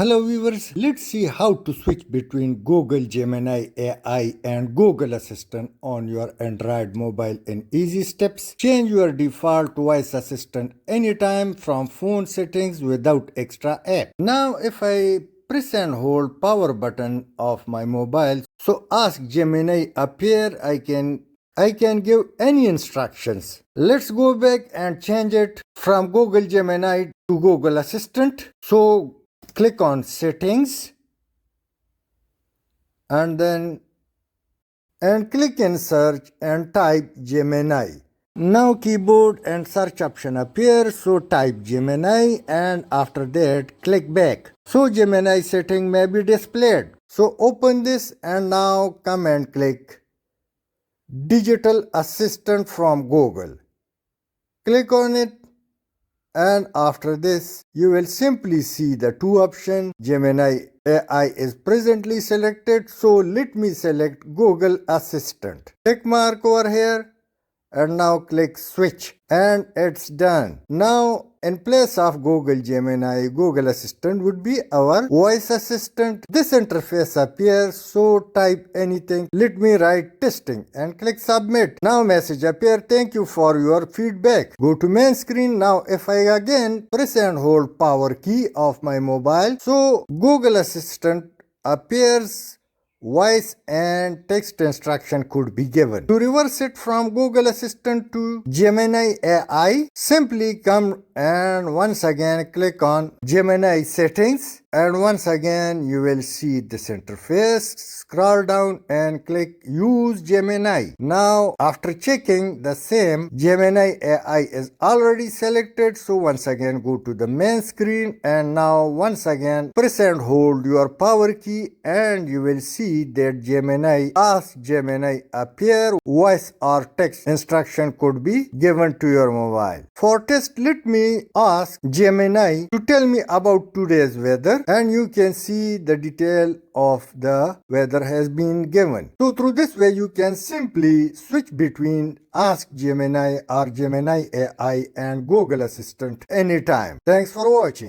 Hello viewers, let's see how to switch between Google Gemini AI and Google Assistant on your Android mobile in easy steps. Change your default voice assistant anytime from phone settings without extra app. Now if I press and hold power button of my mobile, so ask Gemini appear, I can give any instructions. Let's go back and change it from Google Gemini to Google Assistant. So click on settings and click in search and type Gemini. Now keyboard and search option appear, so type Gemini and after that click back. So Gemini setting may be displayed. So open this and now come and click Digital Assistant from Google. Click on it. And after this, you will simply see the two options. Gemini AI is presently selected, so let me select Google Assistant. Check mark over here and now click switch and it's done. Now in place of Google Gemini, Google Assistant would be our voice assistant. This interface appears, so type anything. Let me write testing and click submit. Now message appear, thank you for your feedback. Go to main screen. Now if I again press and hold power key of my mobile, so Google Assistant appears. Voice and text instruction could be given. To reverse it from Google Assistant to Gemini AI, simply come and once again click on Gemini settings and once again you will see this interface. Scroll down and click use Gemini. Now after checking the same, Gemini AI is already selected, so once again go to the main screen and now once again press and hold your power key and you will see that Gemini ask Gemini appear voice or text instruction could be given to your mobile. For test, let me ask Gemini to tell me about today's weather and you can see the detail of the weather has been given. So through this way you can simply switch between Ask Gemini or Gemini AI and Google Assistant anytime. Thanks for watching.